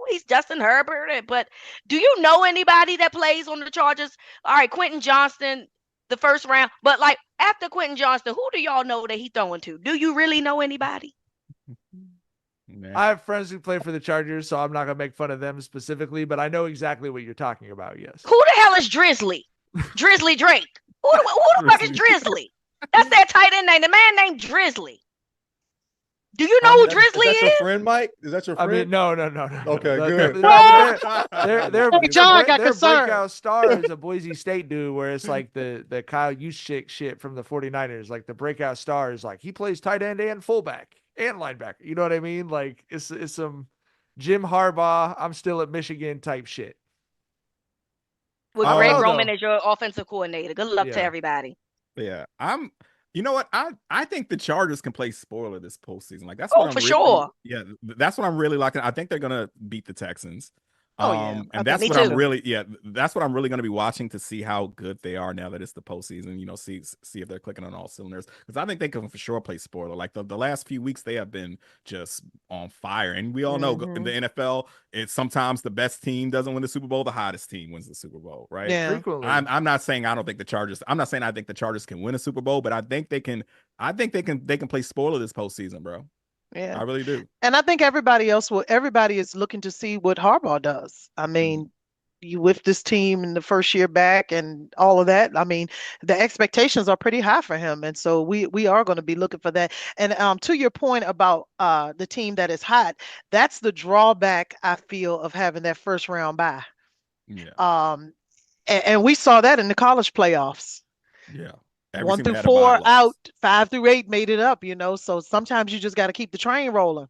he's Justin Herbert. But do you know anybody that plays on the Chargers? All right, Quentin Johnston, the first round. But like after Quentin Johnston, who do y'all know that he's throwing to? Do you really know anybody? Man. I have friends who play for the Chargers, so I'm not gonna make fun of them specifically, but I know exactly what you're talking about. Yes. Who the hell is Drizzly? Drizzly Drake. Who the fuck is Drizzly? That's that tight end name. The man named Drizzly. Do you know who Drizzly Is that is? your friend, Mike? Is that your I friend? mean, no. Okay, The- good. They're John got their concerned. breakout star is a Boise State dude, where it's like the Kyle Juszczyk shit from the 49ers. Like the breakout star is like he plays tight end and fullback and linebacker. You know what I mean? Like it's some Jim Harbaugh, I'm still at Michigan type shit. With I don't Greg know, Roman though. as your offensive coordinator. Good luck to Yeah. everybody. Yeah, you know what? I think the Chargers can play spoiler this postseason. Like that's Oh, what I'm for really, sure. Yeah, that's what I'm really liking. I think they're gonna beat the Texans. Oh, yeah. I And think that's me what I'm too. really, that's what I'm really going to be watching to see how good they are now that it's the postseason. See if they're clicking on all cylinders, because I think they can for sure play spoiler. Like the last few weeks, they have been just on fire, and we all know in the NFL, it's sometimes the best team doesn't win the Super Bowl, the hottest team wins the Super Bowl, right? Yeah. Frequently. I'm not saying I don't think the Chargers. I'm not saying I think the Chargers can win a Super Bowl, but I think they can. I think they can play spoiler this postseason, bro. Yeah. I really do. And I think everybody is looking to see what Harbaugh does. I mean, you with this team in the first year back and all of that. I mean, the expectations are pretty high for him. And so we are going to be looking for that. And to your point about the team that is hot, that's the drawback I feel of having that first round bye. Yeah. And we saw that in the college playoffs. Yeah. 1 through 4 out, 5 through 8 made it up, so sometimes you just got to keep the train rolling.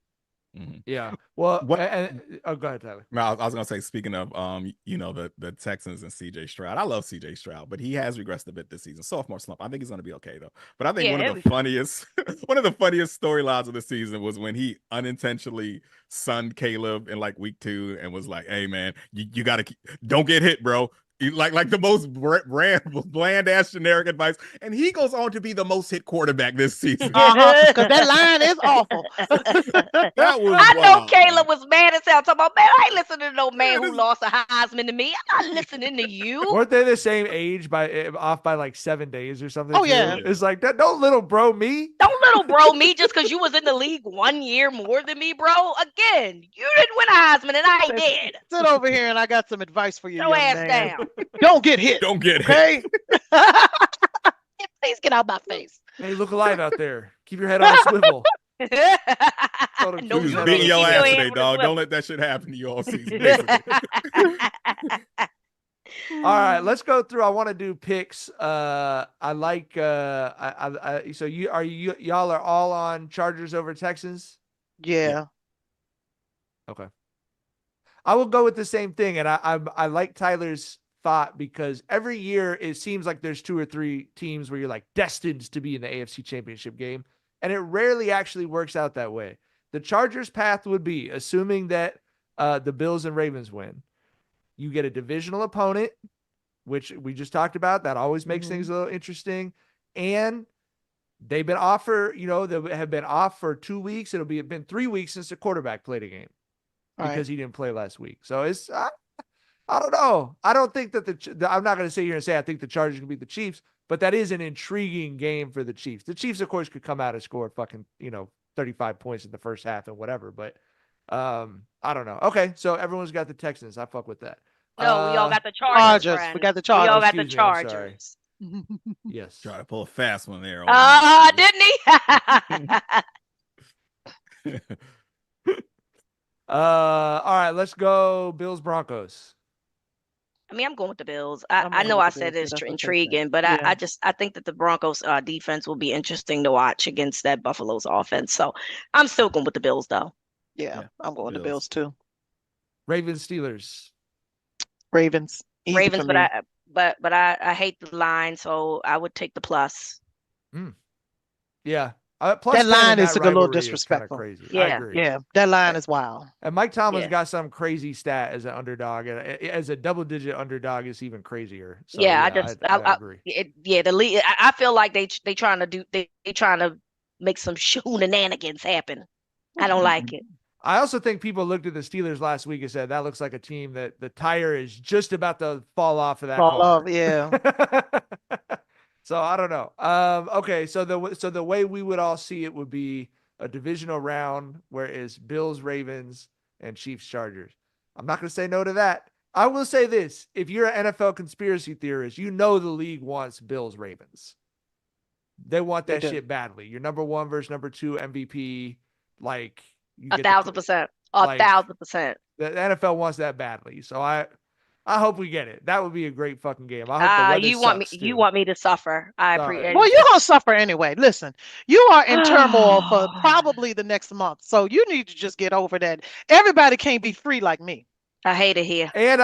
Mm-hmm. Yeah. Well, What- go ahead, Tyler. No, I was gonna say, speaking of the Texans and CJ Stroud, I love CJ Stroud, but he has regressed a bit this season. Sophomore slump. I think he's gonna be okay though. But I think one of the funniest storylines of the season was when he unintentionally sunned Caleb in like week 2 and was like, "Hey man, you gotta don't get hit, bro." Like the most bland ass generic advice, and he goes on to be the most hit quarterback this season. Because that line is awful. That was I know wild, Caleb man. was mad as hell. Talking about, man, I ain't listening to no man who lost a Heisman to me. I'm not listening to you. Weren't they the same age off by like 7 days or something? Oh, yeah. It's like that. Don't little bro me. Don't little bro me just because you was in the league 1 year more than me, bro. Again, you didn't win a Heisman and I did. Sit over here and I got some advice for you, Your young ass man. down. Don't get hit. Don't get hit. Okay? Please get out my face. Hey, look alive out there. Keep your head on a swivel. No, He He was was beating beating your your ass head today, with a dog. whip. Don't let that shit happen to you all season. Basically. All right, let's go through. I want to do picks. I like so y'all are all on Chargers over Texans? Yeah. Okay. I will go with the same thing, and I like Tyler's thought because every year it seems like there's 2 or 3 teams where you're like destined to be in the AFC Championship game, and it rarely actually works out that way. The Chargers' path would be, assuming that the Bills and Ravens win, you get a divisional opponent, which we just talked about. That always makes things a little interesting, and they've been off for, they have been off for 2 weeks. It's been 3 weeks since the quarterback played a game because he didn't play last week. So it's, I don't know. I don't think that I'm not going to sit here and say I think the Chargers can beat the Chiefs, but that is an intriguing game for the Chiefs. The Chiefs, of course, could come out and score fucking, 35 points in the first half and whatever, but I don't know. Okay, so everyone's got the Texans. I fuck with that. No, we all got the Chargers. Chargers. We got the Chargers. We all got the Excuse me, I'm sorry. Chargers. Yes. Try to pull a fast one there. Didn't he? All right, let's go Bills Broncos. I mean, I'm going with the Bills. I'm I going know with I the said Bills, it's too. That's what they intriguing, said. but Yeah. I think that the Broncos defense will be interesting to watch against that Buffalo's offense. So I'm still going with the Bills, though. Yeah, I'm going with the Bills too. Ravens Steelers. Ravens. Easy Ravens, for me. but I hate the line, so I would take the plus. Yeah. Plus That 10 line in is that a little rivalry is kinda disrespectful. crazy. I Yeah. agree. Yeah, that line is wild. And Mike Tomlin's Yeah. got some crazy stat as an underdog, and as a double-digit underdog is even crazier. So, Yeah, I agree. The league. I feel like they trying to make some shenanigans happen. I don't like it. I also think people looked at the Steelers last week and said that looks like a team that the tire is just about to fall off of that Fall car. off, yeah. So I don't know. Okay, so the way we would all see it would be a divisional round where it's Bills, Ravens, and Chiefs, Chargers. I'm not going to say no to that. I will say this: if you're an NFL conspiracy theorist, the league wants Bills, Ravens. They want that shit badly. Your number 1 versus number 2 MVP, like 1,000%. like- 1,000%. the NFL wants that badly. So I hope we get it. That would be a great fucking game. I hope the weather sucks, too. You want me to suffer. I Sorry. appreciate Well, it. you're gonna suffer anyway. Listen, you are in turmoil for probably the next month, so you need to just get over that. Everybody can't be free like me. I hate it here. And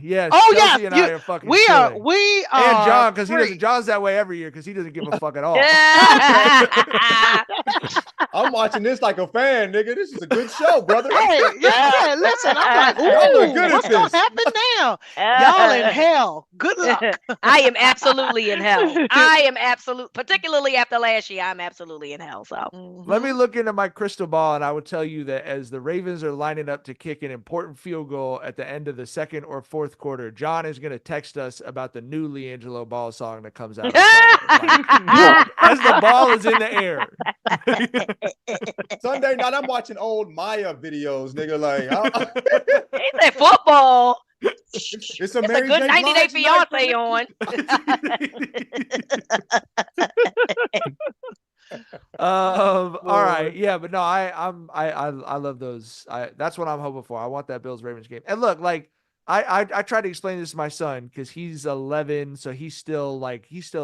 yes. Oh, Chelsea yeah, and I are fucking We chilling. are. And John, because free. John's that way every year because he doesn't give a fuck at all. I'm watching this like a fan, nigga. This is a good show, brother. Hey, yeah, listen, I'm like, Y'all are ooh, good at what's gonna this. happen now? Y'all in hell. Good luck. I am absolutely in hell. Particularly after last year, I'm absolutely in hell. So Let me look into my crystal ball, and I would tell you that as the Ravens are lining up to kick an important field goal at the end of the second or fourth quarter, John is going to text us about the new LiAngelo Ball song that comes out on Friday. As the ball is in the air. Sunday night, I'm watching old Maya videos, nigga. Like, he said football. it's a It's a Mary good J. 90 Day Blige Fiance night, on. All right. Yeah, but no, I love those. That's what I'm hoping for. I want that Bills Ravens game. And look, like I tried to explain this to my son because he's 11, so he's still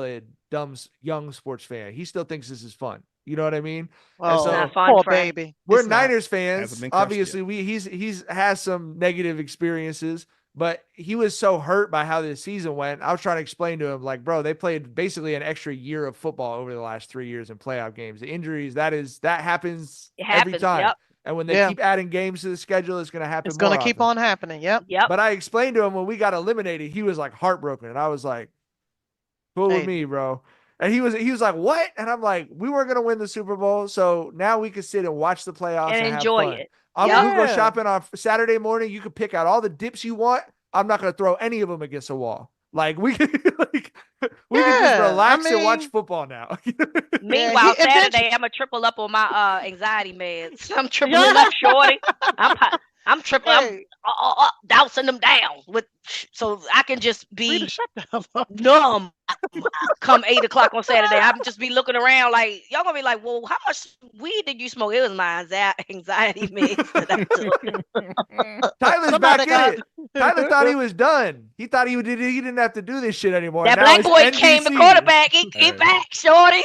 a dumb young sports fan. He still thinks this is fun. You know what I mean? Oh, so- Not fun, poor friend. baby. We're It's not. Niners fans. Hasn't been crushed Obviously, he's has some negative experiences, but he was so hurt by how this season went. I was trying to explain to him, like, bro, they played basically an extra year of football over the last 3 years in playoff games. The injuries, that happens It every happens, time. yep. And when they Yeah. keep adding games to the schedule, it's going to happen. It's gonna more keep often. on happening. Yep. Yep. But I explained to him when we got eliminated, he was like heartbroken, and I was like, "Cool with Hey. me, bro." And he was like, "What?" And I'm like, "We weren't gonna win the Super Bowl, so now we can sit and watch the playoffs And and enjoy have fun. it. We Yeah. go shopping on Saturday morning. You can pick out all the dips you want. I'm not gonna throw any of them against a wall. Like we can, we can just Yeah, relax I and watch mean- football now." Meanwhile, he- Saturday, I'm gonna triple up on my anxiety meds. I'm tripling up, shorty. I'm tripling. Hey. I'm dousing them down with so I can just be Rita, shut the hell up. numb. come 8 o'clock on Saturday, I'm just be looking around like y'all gonna be like, well, how much weed did you smoke? It was my anxiety mix that I took. Tyler's back in it. Tyler thought he was done. He thought he didn't have to do this shit anymore. That now black it's boy NBC. came, the quarterback. He back, shorty.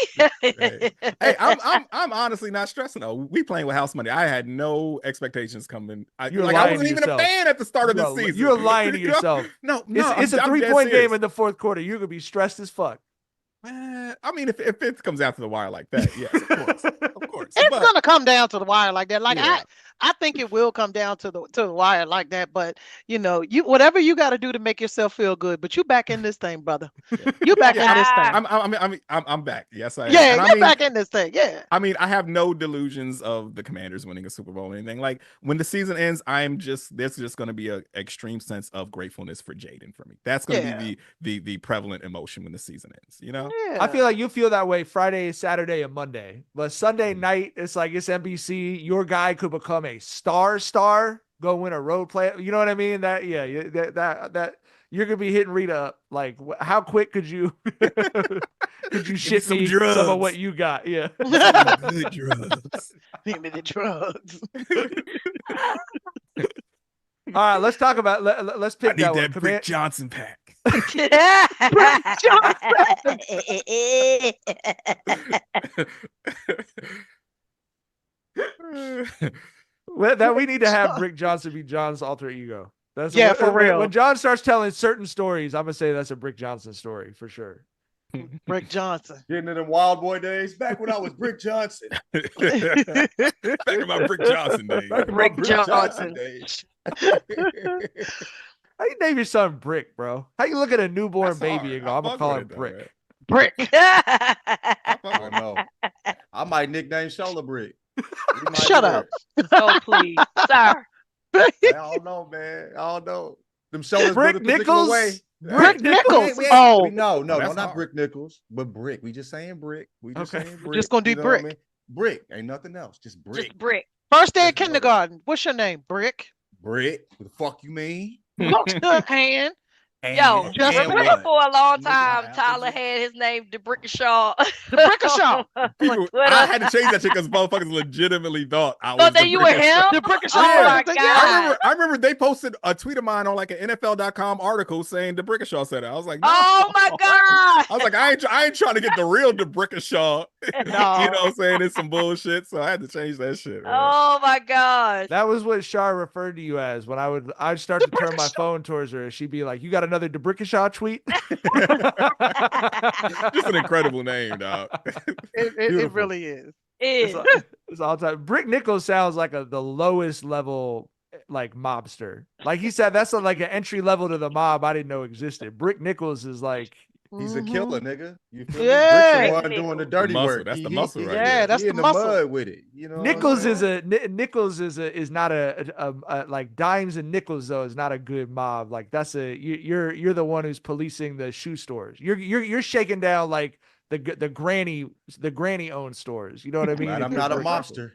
Hey, I'm honestly not stressing though. We playing with house money. I had no expectations coming. I wasn't even a fan at the start of this season. You're lying to yourself. No, it's a 3-point game in the fourth quarter. You're gonna be stressed as fuck. I mean, if it comes down to the wire like that, yes, of course. It's gonna come down to the wire like that. Like Yeah. I think it will come down to the wire like that. But you whatever you got to do to make yourself feel good. But you back in this thing, brother. You back in this thing. I'm back. Yes, I am. Yeah, you're back in this thing. Yeah. I mean, I have no delusions of the Commanders winning a Super Bowl or anything. Like when the season ends, there's just going to be an extreme sense of gratefulness for Jayden for me. That's going to be the prevalent emotion when the season ends. You know, I feel like you feel that way Friday, Saturday, and Monday, but Sunday night it's like it's NBC. Your guy could become a star, go win a road play. You know what I mean? That you're gonna be hitting Rita up. Like, how quick could you ship me some of what you got? Yeah, good drugs. Give me the drugs. All right, let's talk about. Let's pick I need that one. Brick Johnson pack. That we need to have Brick Johnson be John's alter ego. That's for real. When John starts telling certain stories, I'm gonna say that's a Brick Johnson story for sure. Brick Johnson. Getting in them Wild Boy days, back when I was Brick Johnson. Back in my Brick Johnson days. Brick Johnson. days. How you name your son Brick, bro? How you look at a newborn baby and go, I'm gonna call him Brick? Brick. I don't know. I might nickname Shola Brick. Shut up. Oh, please, sir. I don't know, man. I don't know. Them shoulders Brick Nichols? Brick Nichols. No, that's not hard. Brick Nichols, but Brick. We just saying Brick. We're just gonna do Brick. I mean? Brick. Ain't nothing else. Just Brick. Just Brick. First day of kindergarten. What's your name? Brick. Brick. What the fuck you mean? Looks good, hand. Yo, just remember for a long time, What Tyler happened? had his name DeBrickashaw. DeBrickashaw. I had to change that shit because motherfuckers legitimately thought I was. So then you were him? DeBrickashaw. Oh my God. I remember they posted a tweet of mine on like an NFL.com article saying DeBrickashaw said it. I was like, no. Oh my God. I was like, I ain't trying to get the real DeBrickashaw. No. You know what I'm saying? It's some bullshit. So I had to change that shit. Man. Oh my God. That was what Shar referred to you as when I'd start to turn my phone towards her. She'd be like, "You got another DeBrickashaw tweet?" Just an incredible name, dog. It really is. It's all time. Brick Nichols sounds like the lowest level like mobster. Like he said, that's like an entry level to the mob I didn't know existed. Brick Nichols is like He's a killer, nigga. You feel Yeah. me? Brick's the one doing the dirty muscle. work. That's the muscle right Yeah, there. that's He the in the muscle. mud with it. You know. Nichols is not a like dimes and nickels though is not a good mob. Like that's you're the one who's policing the shoe stores. You're shaking down like the granny owned stores. You know what I mean? Right, I'm not a mobster.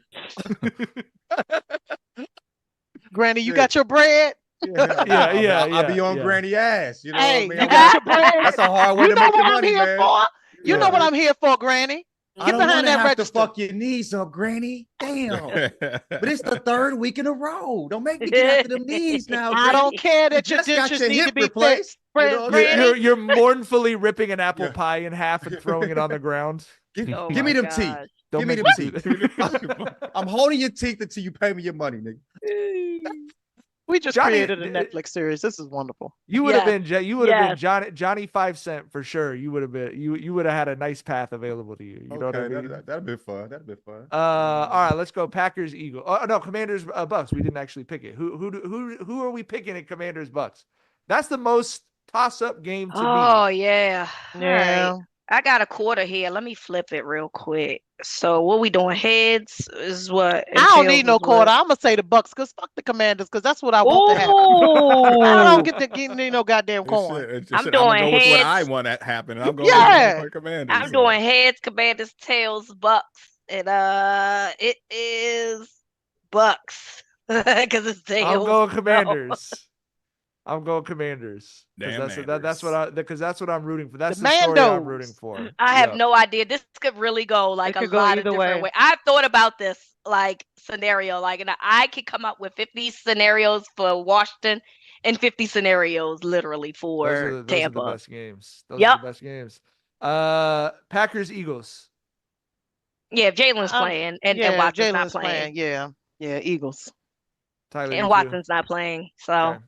Granny, you got your bread? Yeah. I'll be on granny ass. You know Hey, what I mean? you got your bread? That's a hard way You to know make what your I'm money, here man. for? You know Yeah. what I'm here for, Granny. I Get don't behind want to that have register. to fuck your knees up, granny. Damn. But it's the third week in a row. Don't make me get after them knees now. I don't care that You your just got dentures your need hip to be replaced. fixed. You know what I'm Granny. saying? You're mournfully ripping an apple Yeah. pie in half and throwing it on the ground. Give Oh me my them God. teeth. Don't Give me make them me teeth. do that. I'm holding your teeth until you pay me your money, nigga. We just Johnny- created a Netflix series. This is wonderful. You would have Yes. been Johnny 5 Cent for sure. You would have been you would have had a nice path available to you. You know what I mean? That'd be fun. That'd be fun. All right, let's go Packers Eagle. Oh no, Commanders Bucks. We didn't actually pick it. Who are we picking at Commanders Bucks? That's the most toss up game to Oh me. yeah. Yeah. All right. I got a quarter here. Let me flip it real quick. So what we doing? Heads is what? I don't Tails need no is what? quarter. I'm gonna say the Bucks because fuck the Commanders because that's what I want to happen. I Ooh. don't get to get no goddamn corn. I'm I'm doing gonna go with what heads. I want to happen. I'm going Yeah. with Commanders. I'm doing heads, Commanders, tails, Bucks, and it is Bucks because it's tails. I'm going Commanders. I'm going Commanders. Damn, That's what I'm rooting for. That's The the story I'm Mandos. rooting for. I have no idea. This could really go like It a could go lot of either different way. ways. I've thought about this like scenario, like, and I could come up with 50 scenarios for Washington and 50 scenarios literally for Those are Tampa. the best games. Those Yep. are the best games. Packers, Eagles. Yeah, if Jalen's playing and Watson's not playing. Yeah, Eagles. Tyler, And Watson's not playing. So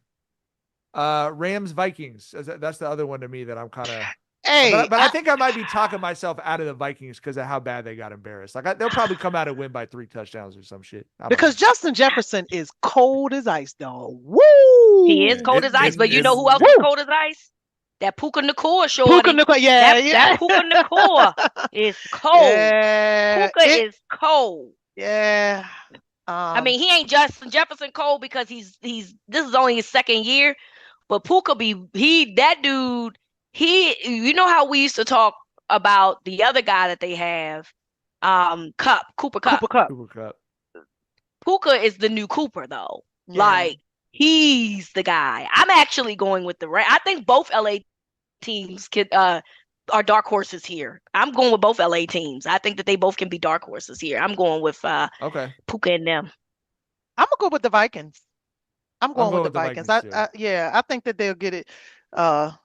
okay. Rams, Vikings. That's the other one to me that I'm kind of. Hey, but I think I might be talking myself out of the Vikings because of how bad they got embarrassed. Like they'll probably come out and win by 3 touchdowns or some shit. Because Justin Jefferson is cold as ice, dog. Woo! he is cold as ice, but you know who else is cold as ice? That Puka Nacua shorty. Puka Nacua, yeah. That Puka Nacua is cold. Yeah, Puka is cold. Yeah. I mean, he ain't Justin Jefferson cold because he's this is only his second year, but Puka that dude, you know how we used to talk about the other guy that they have, Cooper Kupp. Puka is the new Cooper though. Yeah. Like he's the guy. I'm actually going with the I think both LA teams are dark horses here. I'm going with both LA teams. I think that they both can be dark horses here. I'm going with Puka and them. I'm gonna go with the Vikings. I'm going with the Vikings. I think that they'll get it. The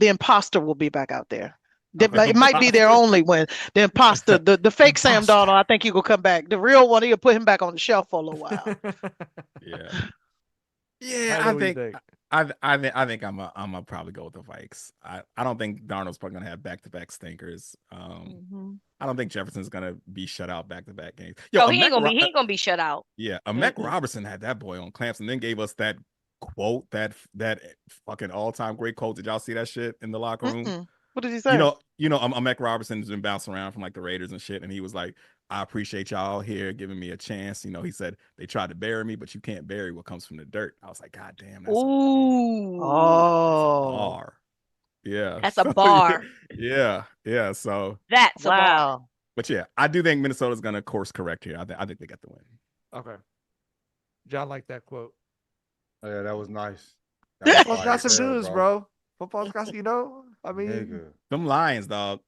imposter will be back out there. It might be their only win. The imposter, the fake Sam Darnold, I think he will come back. The real one, he'll put him back on the shelf for a little while. Yeah, I think I'm gonna probably go with the Vikes. I don't think Darnold's probably gonna have back-to-back stinkers. I don't think Jefferson's gonna be shut out back-to-back games. He ain't gonna be shut out. Yeah, Amek Robertson had that boy on clamps and then gave us that quote, that fucking all-time great quote. Did y'all see that shit in the locker room? What did he say? You know, Amek Robertson's been bouncing around from like the Raiders and shit, and he was like, I appreciate y'all here giving me a chance. You know, he said they tried to bury me, but you can't bury what comes from the dirt. I was like, God damn, that's a bar. Yeah. That's a bar. Yeah. So that's a bar. But yeah, I do think Minnesota's gonna course correct here. I think they got the win. Okay. John liked that quote. Oh, yeah, that was nice. Football's got some news, bro. Football's got, I mean, them Lions, dog.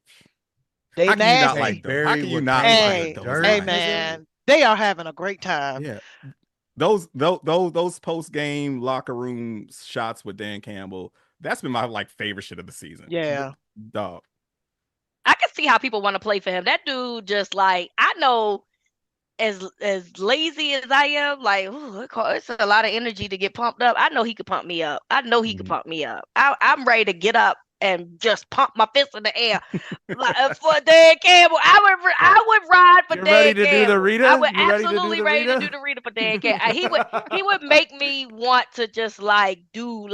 They How can you not nasty. like them? How can you not Hey, like those Lions? man, they are having a great time. Yeah, those post game locker room shots with Dan Campbell. That's been my favorite shit of the season. Yeah, dog. I can see how people want to play for him. That dude just I know as lazy as I am, it's a lot of energy to get pumped up. I know he could pump me up. Could pump me up. I'm ready to get up and just pump my fist in the air for Dan Campbell. I would ride for Dan Campbell. Ready to do the Rita? I would absolutely ready to do the Rita for Dan Campbell. He would make me want to just do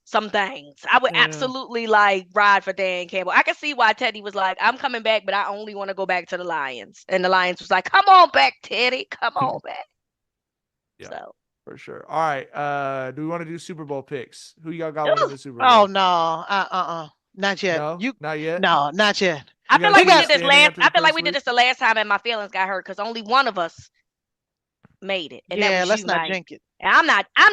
some things. I would absolutely ride for Dan Campbell. I can see why Teddy was like, I'm coming back, but I only want to go back to the Lions. And the Lions was like, come on back, Teddy. Come on back. Yeah. So for sure. All right. Do we want to do Super Bowl picks? Who y'all got winning the Super Bowl? Oh no. Not yet. No? Not yet? No, not yet. I feel like we did this the last time and my feelings got hurt because only one of us made it. And that was let's you, not Mike. drink it. And I'm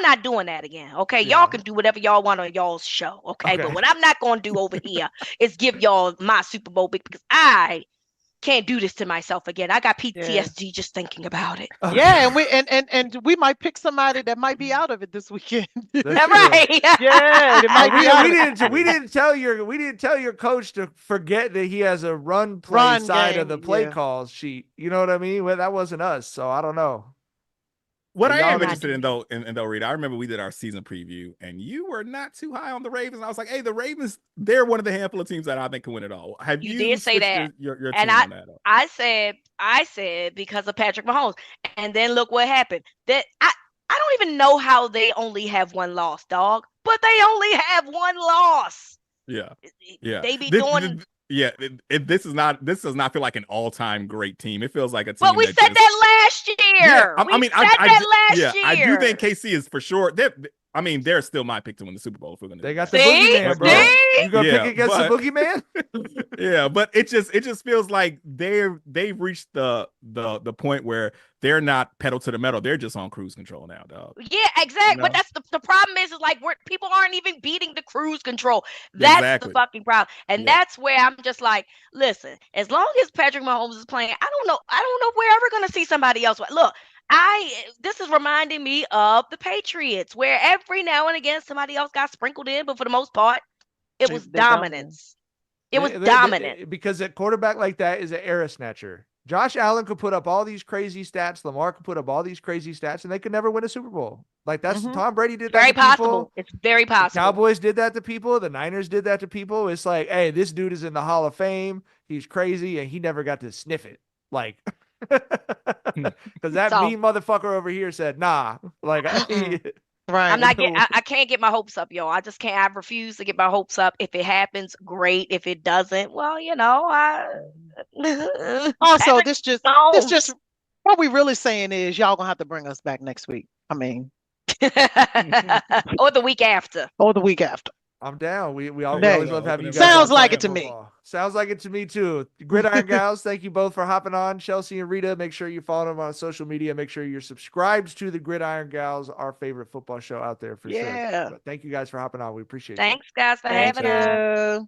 not doing that again. Okay. Y'all can do whatever y'all want on y'all's show. Okay. But what I'm not gonna do over here is give y'all my Super Bowl pick because I can't do this to myself again. I got PTSD just thinking about it. Okay. Yeah, and we might pick somebody that might be out of it this weekend. Right. Yeah, it might be we didn't tell your coach to forget that he has a run side of the play calls sheet. You know what I mean? Well, that wasn't us, so I don't know. What I am interested in though, Rita, I remember we did our season preview and you were not too high on the Ravens. I was like, hey, the Ravens, they're one of the handful of teams that I think can win it all. Have you did say that? Your and team on that? I said because of Patrick Mahomes. And then look what happened. That I don't even know how they only have one loss, dog. But they only have one loss. Yeah. They be doing. This does not feel like an all-time great team. It feels like a team. But we said that last year. Yeah, last year. I do think KC is for sure. They're still my pick to win the Super Bowl if we're gonna. They got the boogeyman, bro. See? You gonna pick against the boogeyman? Yeah, but it just feels like they've reached the point where they're not pedal to the metal. They're just on cruise control now, dog. Yeah, exactly. You know? But that's the problem is like people aren't even beating the cruise control. That's Exactly. the fucking problem. And Yeah. that's where I'm just like, listen, as long as Patrick Mahomes is playing, I don't know if we're ever gonna see somebody else. Look, this is reminding me of the Patriots, where every now and again somebody else got sprinkled in, but for the most part, it was dominance. It was dominant. Because a quarterback like that is an era snatcher. Josh Allen could put up all these crazy stats. Lamar could put up all these crazy stats, and they could never win a Super Bowl. Like that's Tom Brady did that Very to people. possible. It's very possible. The Cowboys did that to people. The Niners did that to people. It's like, hey, this dude is in the Hall of Fame. He's crazy, and he never got to sniff it. Like, because that mean motherfucker over here said, nah. Like, right. I can't get my hopes up, yo. I just can't. I refuse to get my hopes up. If it happens, great. If it doesn't, well, Also, this just what we really saying is y'all gonna have to bring us back next week. I mean, or the week after. Or the week after. I'm down. We always love having you guys. Sounds like it to me. Sounds like it to me too. Gridiron Gals, thank you both for hopping on. Chelsea and Rita, make sure you follow them on social media. Make sure you're subscribed to the Gridiron Gals, our favorite football show out there for sure. But thank you guys for hopping on. We appreciate it. Thanks, guys, for having us.